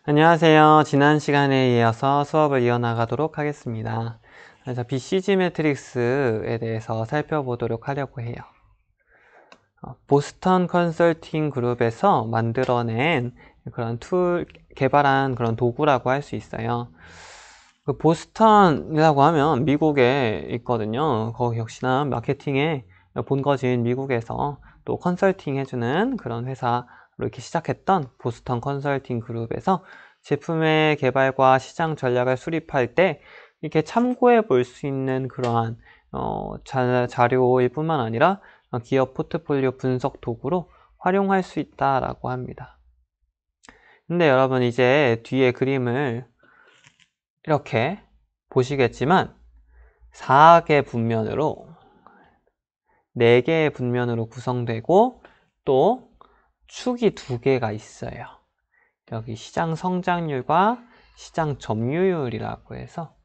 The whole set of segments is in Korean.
안녕하세요. 지난 시간에 이어서 수업을 이어나가도록 하겠습니다. 그래서 BCG 매트릭스에 대해서 살펴보도록 하려고 해요. 보스턴 컨설팅 그룹에서 만들어낸 그런 개발한 그런 도구라고 할 수 있어요. 그 보스턴이라고 하면 미국에 있거든요. 거기 역시나 마케팅의 본거지인 미국에서 또 컨설팅 해주는 그런 회사로 이렇게 시작했던 보스턴 컨설팅 그룹에서 제품의 개발과 시장 전략을 수립할 때 이렇게 참고해 볼 수 있는 그러한 자료일 뿐만 아니라 기업 포트폴리오 분석 도구로 활용할 수 있다라고 합니다. 근데 여러분 이제 뒤에 그림을 이렇게 보시겠지만 4개의 분면으로 4개의 분면으로 구성되고 또 축이 2개가 있어요. 여기 시장 성장률과 시장 점유율이라고 해서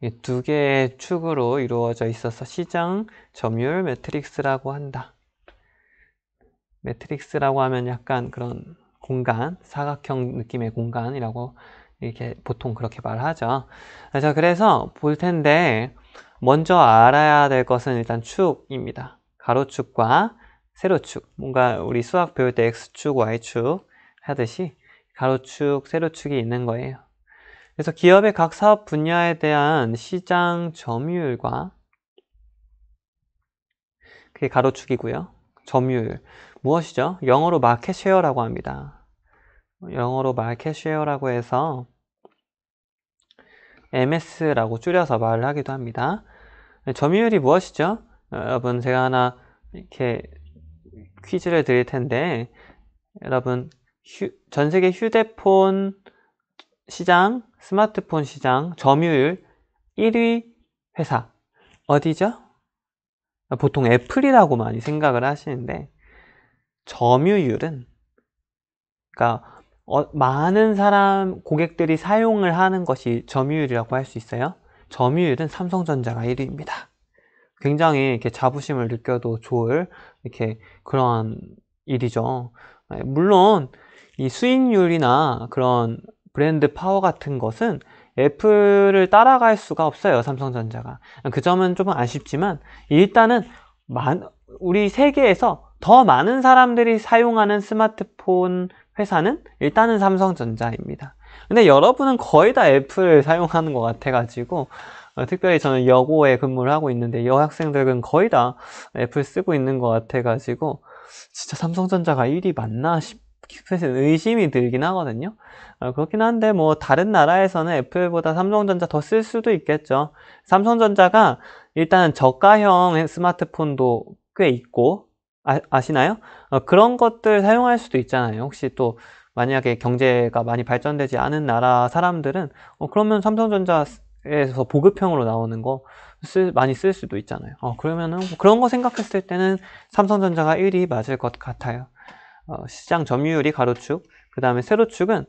이 2개의 축으로 이루어져 있어서 시장 점유율 매트릭스라고 한다. 매트릭스라고 하면 약간 그런 공간, 사각형 느낌의 공간이라고 이렇게 보통 그렇게 말하죠. 그래서 볼 텐데 먼저 알아야 될 것은 일단 축입니다. 가로축과 세로축. 뭔가 우리 수학 배울 때 X축, Y축 하듯이 가로축, 세로축이 있는 거예요. 그래서 기업의 각 사업 분야에 대한 시장 점유율과 그게 가로축이고요. 점유율. 무엇이죠? 영어로 마켓 쉐어라고 합니다. 영어로 마켓 쉐어라고 해서 MS라고 줄여서 말을 하기도 합니다. 점유율이 무엇이죠? 여러분 제가 하나 이렇게 퀴즈를 드릴 텐데 여러분 전 세계 휴대폰 시장, 스마트폰 시장 점유율 1위 회사 어디죠? 보통 애플이라고 많이 생각을 하시는데 점유율은 그러니까 많은 고객들이 사용을 하는 것이 점유율이라고 할 수 있어요. 점유율은 삼성전자가 1위입니다. 굉장히 이렇게 자부심을 느껴도 좋을 이렇게 그런 일이죠. 물론 이 수익률이나 그런 브랜드 파워 같은 것은 애플을 따라갈 수가 없어요. 삼성전자가. 그 점은 조금 아쉽지만 일단은 우리 세계에서 더 많은 사람들이 사용하는 스마트폰 회사는 일단은 삼성전자입니다. 근데 여러분은 거의 다 애플을 사용하는 것 같아가지고 특별히 저는 여고에 근무를 하고 있는데 여학생들은 거의 다 애플 쓰고 있는 것 같아가지고 진짜 삼성전자가 1위 맞나 싶어서 의심이 들긴 하거든요. 그렇긴 한데 뭐 다른 나라에서는 애플보다 삼성전자 더 쓸 수도 있겠죠. 삼성전자가 일단 저가형 스마트폰도 꽤 있고 아시나요? 그런 것들 사용할 수도 있잖아요. 혹시 또 만약에 경제가 많이 발전되지 않은 나라 사람들은 그러면 삼성전자에서 보급형으로 나오는 거 많이 쓸 수도 있잖아요. 그러면은 그런 거 생각했을 때는 삼성전자가 1위 맞을 것 같아요. 시장 점유율이 가로축, 그 다음에 세로축은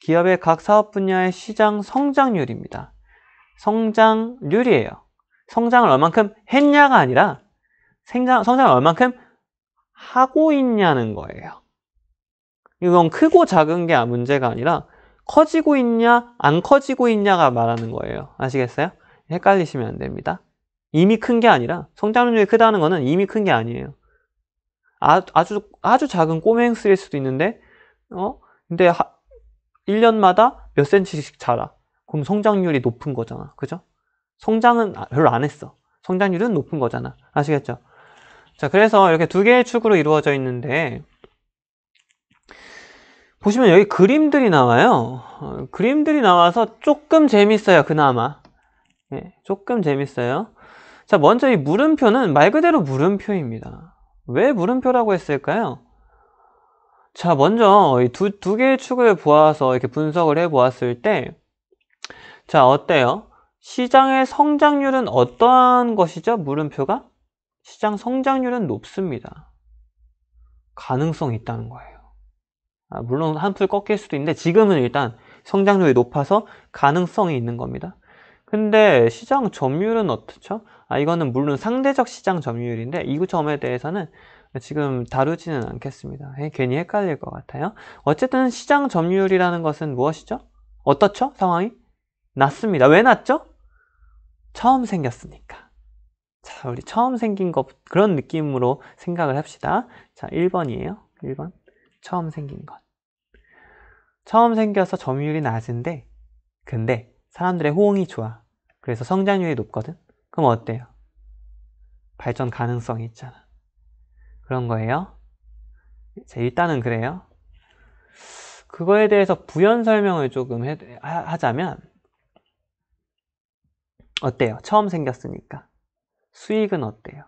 기업의 각 사업 분야의 시장 성장률입니다. 성장률이에요. 성장을 얼만큼 했냐가 아니라 성장을 얼만큼 하고 있냐는 거예요. 이건 크고 작은 게 문제가 아니라 커지고 있냐 안 커지고 있냐가 말하는 거예요. 아시겠어요? 헷갈리시면 안 됩니다. 이미 큰 게 아니라 성장률이 크다는 거는 이미 큰 게 아니에요. 아주 작은 꼬맹스일 수도 있는데 근데 1년마다 몇 센치씩 자라. 그럼 성장률이 높은 거잖아. 그죠? 성장은 별로 안 했어. 성장률은 높은 거잖아. 아시겠죠? 자, 그래서 이렇게 2개의 축으로 이루어져 있는데 보시면 여기 그림들이 나와요. 그림들이 나와서 조금 재밌어요. 그나마. 조금 재밌어요. 자, 먼저 이 물음표는 말 그대로 물음표입니다. 왜 물음표라고 했을까요? 자, 먼저 이 두 개의 축을 보아서 이렇게 분석을 해 보았을 때, 자, 어때요? 시장의 성장률은 어떠한 것이죠? 물음표가? 시장 성장률은 높습니다. 가능성이 있다는 거예요. 물론 한풀 꺾일 수도 있는데 지금은 일단 성장률이 높아서 가능성이 있는 겁니다. 근데 시장 점유율은 어떻죠? 이거는 물론 상대적 시장 점유율인데 이 점에 대해서는 지금 다루지는 않겠습니다. 괜히 헷갈릴 것 같아요. 어쨌든 시장 점유율이라는 것은 무엇이죠? 어떻죠? 상황이? 낮습니다. 왜 낮죠? 처음 생겼으니까. 자, 우리 처음 생긴 것, 그런 느낌으로 생각을 합시다. 자, 1번이에요. 1번. 처음 생긴 것. 처음 생겨서 점유율이 낮은데, 근데 사람들의 호응이 좋아. 그래서 성장률이 높거든? 그럼 어때요? 발전 가능성이 있잖아. 그런 거예요. 자, 일단은 그래요. 그거에 대해서 부연 설명을 조금 하자면, 어때요? 처음 생겼으니까. 수익은 어때요?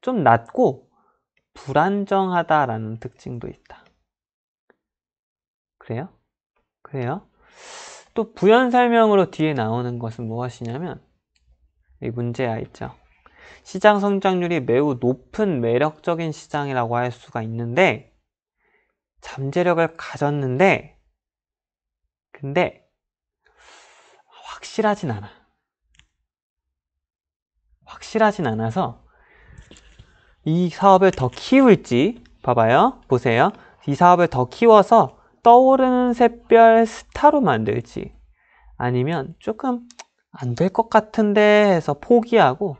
좀 낮고 불안정하다라는 특징도 있다. 그래요? 그래요? 또 부연 설명으로 뒤에 나오는 것은 무엇이냐면 이 문제야 있죠. 시장 성장률이 매우 높은 매력적인 시장이라고 할 수가 있는데 잠재력을 가졌는데 근데 확실하진 않아. 확실하진 않아서 이 사업을 더 키울지 봐봐요. 보세요. 이 사업을 더 키워서 떠오르는 샛별 스타로 만들지 아니면 조금 안 될 것 같은데 해서 포기하고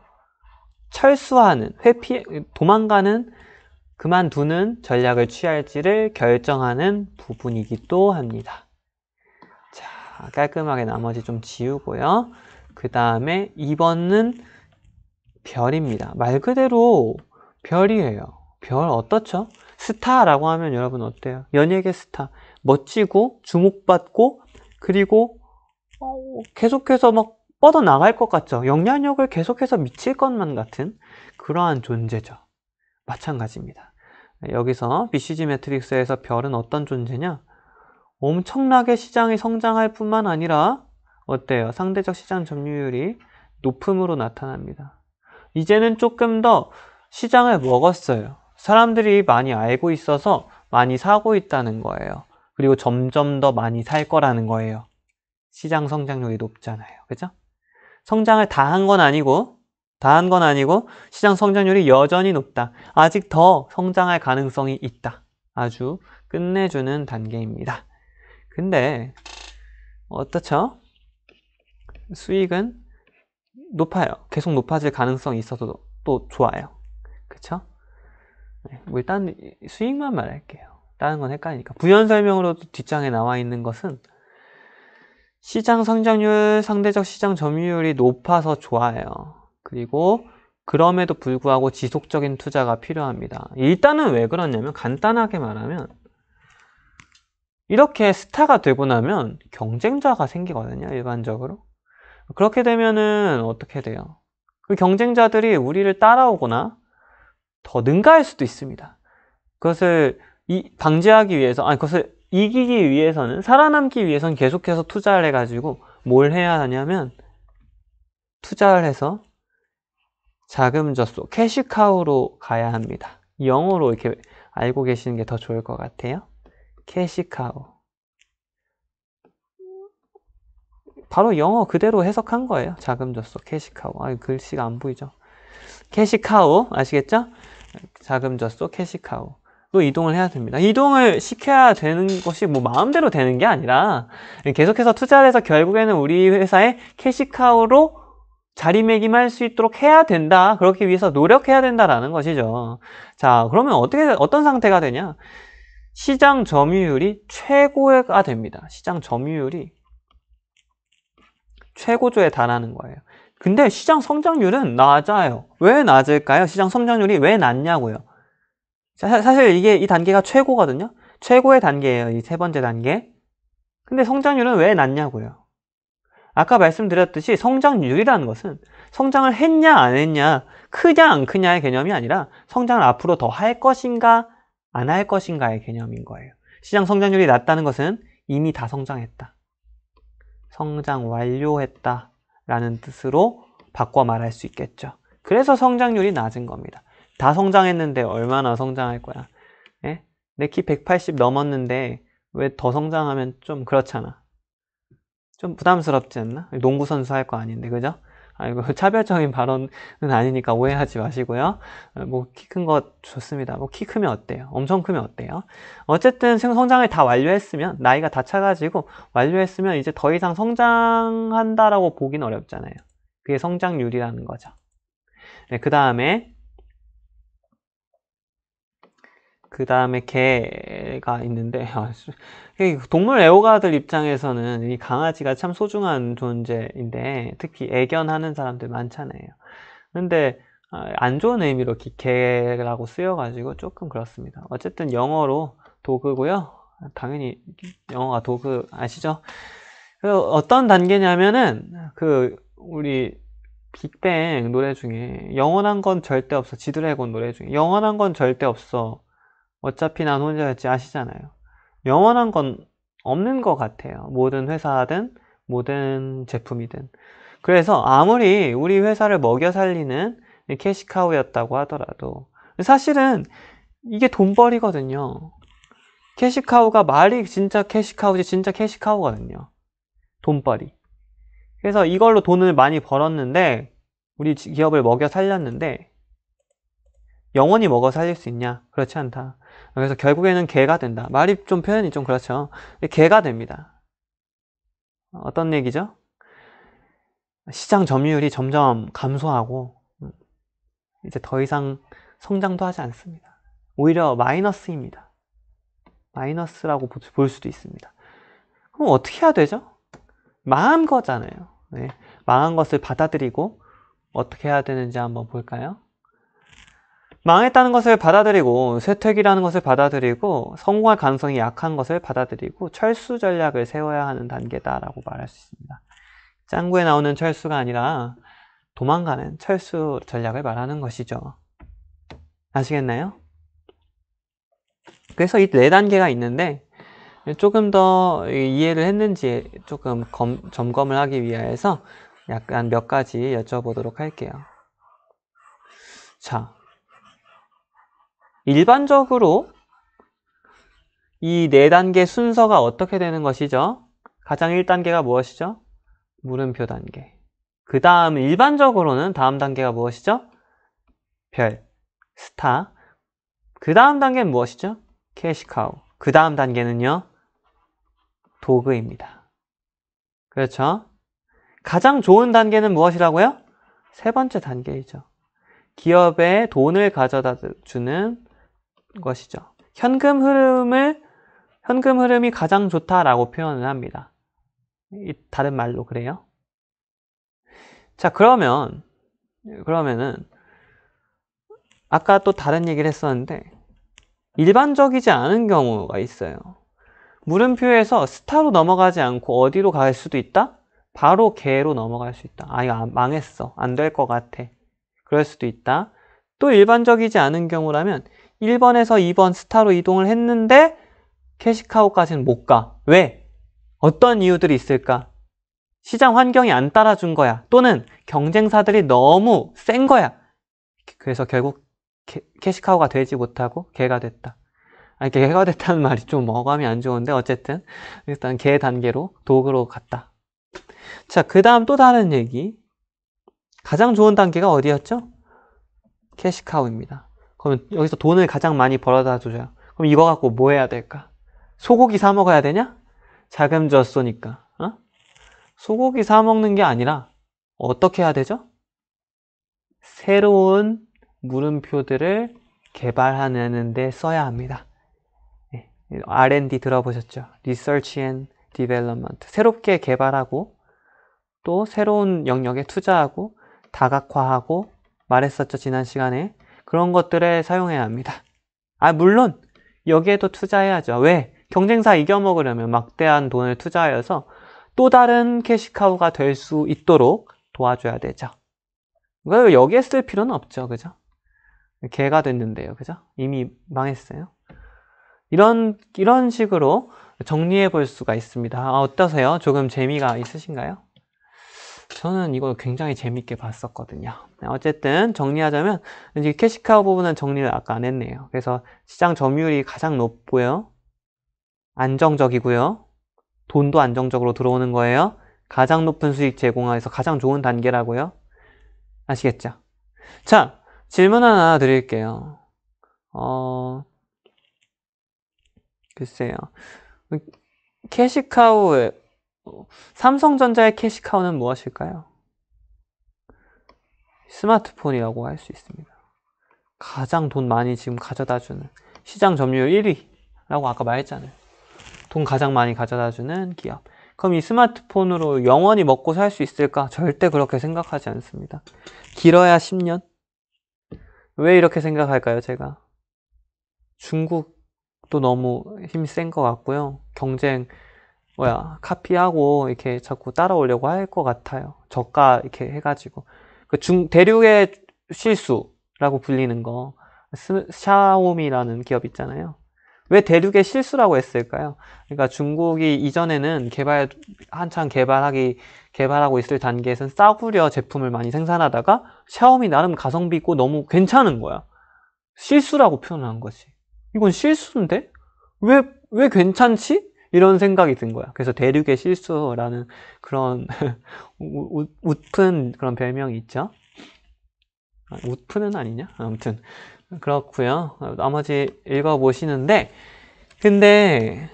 철수하는, 도망가는, 그만두는 전략을 취할지를 결정하는 부분이기도 합니다. 자, 깔끔하게 나머지 좀 지우고요. 그 다음에 2번은 별입니다. 말 그대로 별이에요. 별 어떻죠? 스타라고 하면 여러분 어때요? 연예계 스타. 멋지고 주목받고 그리고 계속해서 막 뻗어나갈 것 같죠? 영향력을 계속해서 미칠 것만 같은 그러한 존재죠. 마찬가지입니다. 여기서 BCG 매트릭스에서 별은 어떤 존재냐? 엄청나게 시장이 성장할 뿐만 아니라 어때요? 상대적 시장 점유율이 높음으로 나타납니다. 이제는 조금 더 시장을 먹었어요. 사람들이 많이 알고 있어서 많이 사고 있다는 거예요. 그리고 점점 더 많이 살 거라는 거예요. 시장 성장률이 높잖아요. 그죠? 성장을 다 한 건 아니고 시장 성장률이 여전히 높다. 아직 더 성장할 가능성이 있다. 아주 끝내주는 단계입니다. 근데 어떻죠? 수익은 높아요. 계속 높아질 가능성이 있어서 또 좋아요. 그쵸? 뭐 일단 수익만 말할게요. 다른 건 헷갈리니까. 부연 설명으로도 뒷장에 나와 있는 것은 시장 성장률, 상대적 시장 점유율이 높아서 좋아요. 그리고 그럼에도 불구하고 지속적인 투자가 필요합니다. 일단은 왜 그러냐면 간단하게 말하면 이렇게 스타가 되고 나면 경쟁자가 생기거든요. 일반적으로. 그렇게 되면은 어떻게 돼요? 그 경쟁자들이 우리를 따라오거나 더 능가할 수도 있습니다. 그것을 방지하기 위해서, 그것을 이기기 위해서는, 살아남기 위해서는 계속해서 투자를 해가지고 뭘 해야 하냐면 투자를 해서 자금 젖소, 캐시카우로 가야 합니다. 영어로 이렇게 알고 계시는 게 더 좋을 것 같아요. 캐시카우. 바로 영어 그대로 해석한 거예요. 자금 젖소, 캐시카우. 글씨가 안 보이죠? 캐시카우 아시겠죠? 자금 젖소, 캐시카우. 또 이동을 해야 됩니다. 이동을 시켜야 되는 것이 뭐 마음대로 되는 게 아니라 계속해서 투자를 해서 결국에는 우리 회사의 캐시카우로 자리매김할 수 있도록 해야 된다. 그렇기 위해서 노력해야 된다라는 것이죠. 자, 그러면 어떤 상태가 되냐? 시장 점유율이 최고가 됩니다. 시장 점유율이 최고조에 달하는 거예요. 근데 시장 성장률은 낮아요. 왜 낮을까요? 시장 성장률이 왜 낮냐고요. 사실 이 단계가 최고거든요. 최고의 단계예요. 이 세 번째 단계. 근데 성장률은 왜 낮냐고요. 아까 말씀드렸듯이 성장률이라는 것은 성장을 했냐 안 했냐, 크냐 안 크냐의 개념이 아니라 성장을 앞으로 더 할 것인가 안 할 것인가의 개념인 거예요. 시장 성장률이 낮다는 것은 이미 다 성장했다. 성장 완료했다 라는 뜻으로 바꿔 말할 수 있겠죠. 그래서 성장률이 낮은 겁니다. 다 성장했는데 얼마나 성장할 거야? 예? 내 키 180 넘었는데 왜 더 성장하면 좀 그렇잖아. 좀 부담스럽지 않나? 농구 선수 할 거 아닌데, 그죠? 아이고, 차별적인 발언은 아니니까 오해하지 마시고요. 뭐 키 큰 거 좋습니다. 뭐 키 크면 어때요? 엄청 크면 어때요? 어쨌든 성장을 다 완료했으면, 나이가 다 차가지고 완료했으면 이제 더 이상 성장한다라고 보긴 어렵잖아요. 그게 성장률이라는 거죠. 네, 그 다음에 개가 있는데, 동물 애호가들 입장에서는 이 강아지가 참 소중한 존재인데, 특히 애견하는 사람들 많잖아요. 근데 안 좋은 의미로 개라고 쓰여가지고 조금 그렇습니다. 어쨌든 영어로 도그고요. 당연히 영어가 도그 아시죠? 어떤 단계냐면은 우리 빅뱅 노래 중에 영원한 건 절대 없어, 지드래곤 노래 중에 영원한 건 절대 없어, 어차피 난 혼자였지 아시잖아요. 영원한 건 없는 것 같아요. 모든 회사든 모든 제품이든. 그래서 아무리 우리 회사를 먹여 살리는 캐시카우였다고 하더라도 사실은 이게 돈벌이거든요. 캐시카우가 말이 진짜 캐시카우지 진짜 캐시카우거든요. 돈벌이. 그래서 이걸로 돈을 많이 벌었는데, 우리 기업을 먹여 살렸는데 영원히 먹어 살릴 수 있냐? 그렇지 않다. 그래서 결국에는 개가 된다. 말이 좀 표현이 좀 그렇죠. 개가 됩니다. 어떤 얘기죠? 시장 점유율이 점점 감소하고 이제 더 이상 성장도 하지 않습니다. 오히려 마이너스입니다. 마이너스라고 볼 수도 있습니다. 그럼 어떻게 해야 되죠? 망한 거잖아요. 네. 망한 것을 받아들이고 어떻게 해야 되는지 한번 볼까요? 망했다는 것을 받아들이고, 쇠퇴기라는 것을 받아들이고, 성공할 가능성이 약한 것을 받아들이고 철수 전략을 세워야 하는 단계다라고 말할 수 있습니다. 짱구에 나오는 철수가 아니라 도망가는 철수 전략을 말하는 것이죠. 아시겠나요? 그래서 이 4단계가 있는데 조금 더 이해를 했는지 조금 점검을 하기 위해서 약간 몇 가지 여쭤보도록 할게요. 자, 일반적으로 이 4단계 순서가 어떻게 되는 것이죠? 가장 1단계가 무엇이죠? 물음표 단계. 그 다음 일반적으로는 다음 단계가 무엇이죠? 별, 스타. 그 다음 단계는 무엇이죠? 캐시카우. 그 다음 단계는요? 도그입니다. 그렇죠? 가장 좋은 단계는 무엇이라고요? 3번째 단계이죠. 기업에 돈을 가져다 주는 것이죠. 현금 흐름이 가장 좋다라고 표현을 합니다. 다른 말로 그래요. 자, 그러면은 아까 또 다른 얘기를 했었는데 일반적이지 않은 경우가 있어요. 물음표에서 스타로 넘어가지 않고 어디로 갈 수도 있다? 바로 개로 넘어갈 수 있다. 아, 이거 망했어. 안 될 것 같아. 그럴 수도 있다. 또 일반적이지 않은 경우라면 1번에서 2번 스타로 이동을 했는데 캐시카우까지는 못 가. 왜? 어떤 이유들이 있을까? 시장 환경이 안 따라준 거야. 또는 경쟁사들이 너무 센 거야. 그래서 결국 캐시카우가 되지 못하고 개가 됐다. 아니, 개가 됐다는 말이 좀 어감이 안 좋은데 어쨌든 일단 개 단계로 도구로 갔다. 자, 그 다음 또 다른 얘기. 가장 좋은 단계가 어디였죠? 캐시카우입니다. 그러면 여기서 돈을 가장 많이 벌어다 줘요. 그럼 이거 갖고 뭐 해야 될까? 소고기 사 먹어야 되냐? 자금 줬으니까. 소고기 사 먹는 게 아니라 어떻게 해야 되죠? 새로운 물음표들을 개발하는 데 써야 합니다. R&D 들어보셨죠? Research and Development. 새롭게 개발하고 또 새로운 영역에 투자하고 다각화하고 말했었죠, 지난 시간에. 그런 것들에 사용해야 합니다. 물론 여기에도 투자해야죠. 왜? 경쟁사 이겨먹으려면 막대한 돈을 투자하여서 또 다른 캐시카우가 될 수 있도록 도와줘야 되죠. 여기에 쓸 필요는 없죠. 그죠? 개가 됐는데요. 그죠? 이미 망했어요. 이런 식으로 정리해 볼 수가 있습니다. 어떠세요? 조금 재미가 있으신가요? 저는 이거 굉장히 재밌게 봤었거든요. 어쨌든 정리하자면 이제 캐시카우 부분은 정리를 아까 안 했네요. 그래서 시장 점유율이 가장 높고요. 안정적이고요. 돈도 안정적으로 들어오는 거예요. 가장 높은 수익 제공해서 가장 좋은 단계라고요. 아시겠죠? 자, 질문 하나 드릴게요. 글쎄요. 캐시카우, 삼성전자의 캐시카우는 무엇일까요? 스마트폰이라고 할 수 있습니다. 가장 돈 많이 지금 가져다주는, 시장 점유율 1위라고 아까 말했잖아요. 돈 가장 많이 가져다주는 기업. 그럼 이 스마트폰으로 영원히 먹고 살 수 있을까? 절대 그렇게 생각하지 않습니다. 길어야 10년? 왜 이렇게 생각할까요, 제가? 중국도 너무 힘이 센 것 같고요. 경쟁, 카피하고 이렇게 자꾸 따라오려고 할 것 같아요. 저가 이렇게 해가지고. 대륙의 실수라고 불리는 거. 샤오미라는 기업 있잖아요. 왜 대륙의 실수라고 했을까요? 그러니까 중국이 이전에는 한창 개발하고 있을 단계에서는 싸구려 제품을 많이 생산하다가 샤오미 나름 가성비 있고 너무 괜찮은 거야. 실수라고 표현한 거지. 이건 실수인데? 왜 괜찮지? 이런 생각이 든 거야. 그래서 대륙의 실수라는 그런 웃픈 그런 별명이 있죠. 웃픈은 아니냐? 아무튼 그렇고요. 나머지 읽어보시는데 근데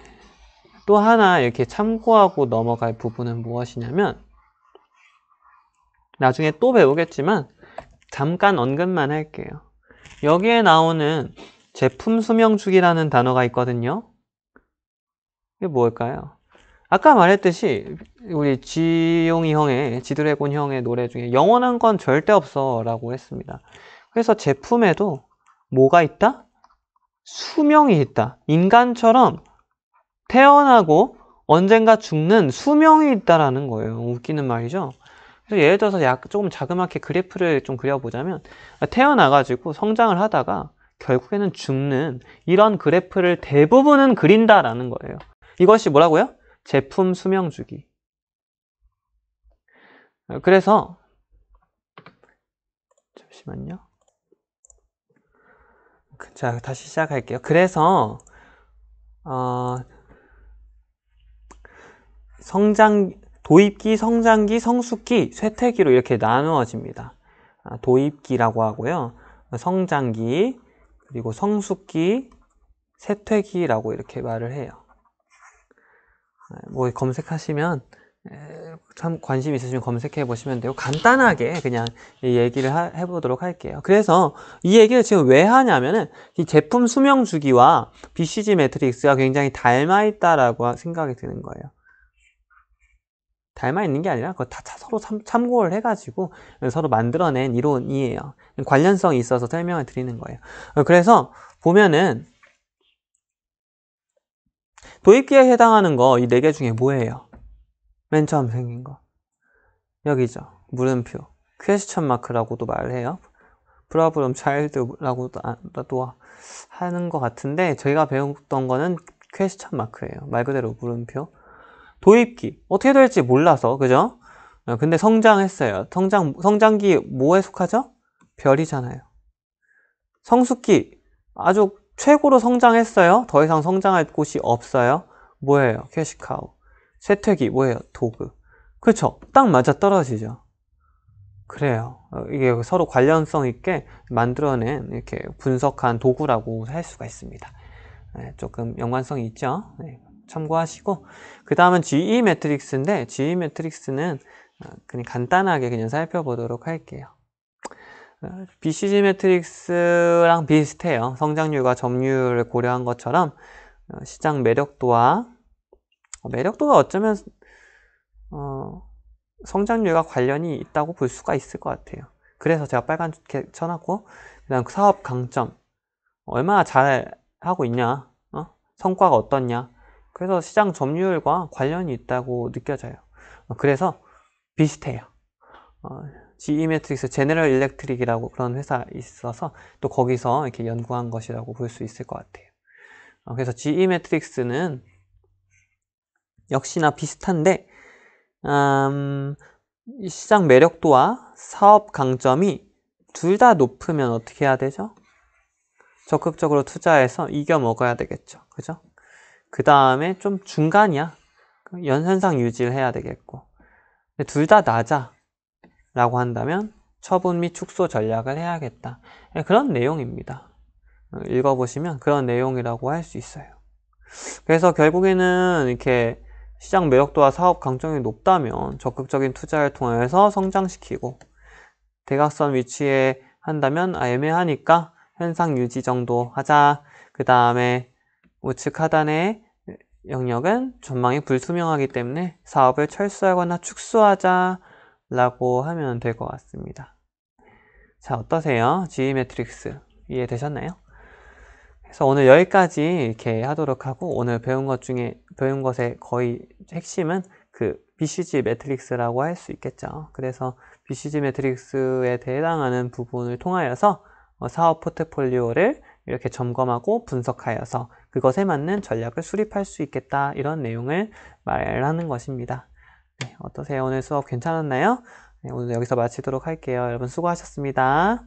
또 하나 이렇게 참고하고 넘어갈 부분은 무엇이냐면 나중에 또 배우겠지만 잠깐 언급만 할게요. 여기에 나오는 제품 수명주기라는 단어가 있거든요. 이게 뭘까요? 아까 말했듯이 우리 지용이 형의 지드래곤 형의 노래 중에 영원한 건 절대 없어 라고 했습니다. 그래서 제품에도 뭐가 있다? 수명이 있다. 인간처럼 태어나고 언젠가 죽는 수명이 있다라는 거예요. 웃기는 말이죠. 그래서 예를 들어서 조금 자그맣게 그래프를 좀 그려보자면 태어나가지고 성장을 하다가 결국에는 죽는 이런 그래프를 대부분은 그린다라는 거예요. 이것이 뭐라고요? 제품 수명 주기. 그래서 잠시만요. 자, 다시 시작할게요. 그래서 도입기, 성장기, 성숙기, 쇠퇴기로 이렇게 나누어집니다. 도입기라고 하고요. 성장기, 그리고 성숙기, 쇠퇴기라고 이렇게 말을 해요. 뭐 검색하시면 참 관심 있으시면 검색해 보시면 돼요. 간단하게 그냥 이 얘기를 해보도록 할게요. 그래서 이 얘기를 지금 왜 하냐면은 이 제품 수명 주기와 BCG 매트릭스가 굉장히 닮아 있다라고 생각이 드는 거예요. 닮아 있는 게 아니라 그거 다 서로 참고를 해가지고 서로 만들어낸 이론이에요. 관련성이 있어서 설명을 드리는 거예요. 그래서 보면은 도입기에 해당하는 거 이 4개 중에 뭐예요? 맨 처음 생긴 거 여기죠. 물음표 퀘스천 마크라고도 말을 해요. 프로블럼 차일드라고도 하는 것 같은데 저희가 배웠던 거는 퀘스천 마크예요. 말 그대로 물음표. 도입기 어떻게 될지 몰라서 그죠? 근데 성장했어요. 성장기 뭐에 속하죠? 별이잖아요. 성숙기 아주 최고로 성장했어요. 더 이상 성장할 곳이 없어요. 뭐예요? 캐시카우. 쇠퇴기 뭐예요? 도구. 그렇죠? 딱 맞아 떨어지죠. 그래요. 이게 서로 관련성 있게 만들어낸 이렇게 분석한 도구라고 할 수가 있습니다. 조금 연관성이 있죠. 참고하시고 그 다음은 GE 매트릭스인데 GE 매트릭스는 그냥 간단하게 그냥 살펴보도록 할게요. BCG 매트릭스랑 비슷해요. 성장률과 점유율을 고려한 것처럼 시장 매력도와 매력도가 어쩌면 성장률과 관련이 있다고 볼 수가 있을 것 같아요. 그래서 제가 빨갛게 쳐놨고 그 다음 사업 강점 얼마나 잘하고 있냐 성과가 어떻냐 그래서 시장 점유율과 관련이 있다고 느껴져요. 그래서 비슷해요. GE 매트릭스 제너럴 일렉트릭이라고 그런 회사 있어서 또 거기서 이렇게 연구한 것이라고 볼 수 있을 것 같아요. 그래서 GE 매트릭스는 역시나 비슷한데 시장 매력도와 사업 강점이 둘 다 높으면 어떻게 해야 되죠? 적극적으로 투자해서 이겨 먹어야 되겠죠. 그죠? 그 다음에 좀 중간이야. 연현상 유지를 해야 되겠고 둘 다 낮아 라고 한다면 처분 및 축소 전략을 해야겠다. 그런 내용입니다. 읽어보시면 그런 내용이라고 할 수 있어요. 그래서 결국에는 이렇게 시장 매력도와 사업 강점이 높다면 적극적인 투자를 통해서 성장시키고, 대각선 위치에 한다면 애매하니까 현상 유지 정도 하자. 그 다음에 우측 하단의 영역은 전망이 불투명하기 때문에 사업을 철수하거나 축소하자 라고 하면 될 것 같습니다. 자, 어떠세요? GE 매트릭스 이해되셨나요? 그래서 오늘 여기까지 이렇게 하도록 하고, 오늘 배운 것의 거의 핵심은 그 BCG 매트릭스라고 할 수 있겠죠. 그래서 BCG 매트릭스에 해당하는 부분을 통하여서 사업 포트폴리오를 이렇게 점검하고 분석하여서 그것에 맞는 전략을 수립할 수 있겠다, 이런 내용을 말하는 것입니다. 네, 어떠세요? 오늘 수업 괜찮았나요? 네, 오늘 여기서 마치도록 할게요. 여러분 수고하셨습니다.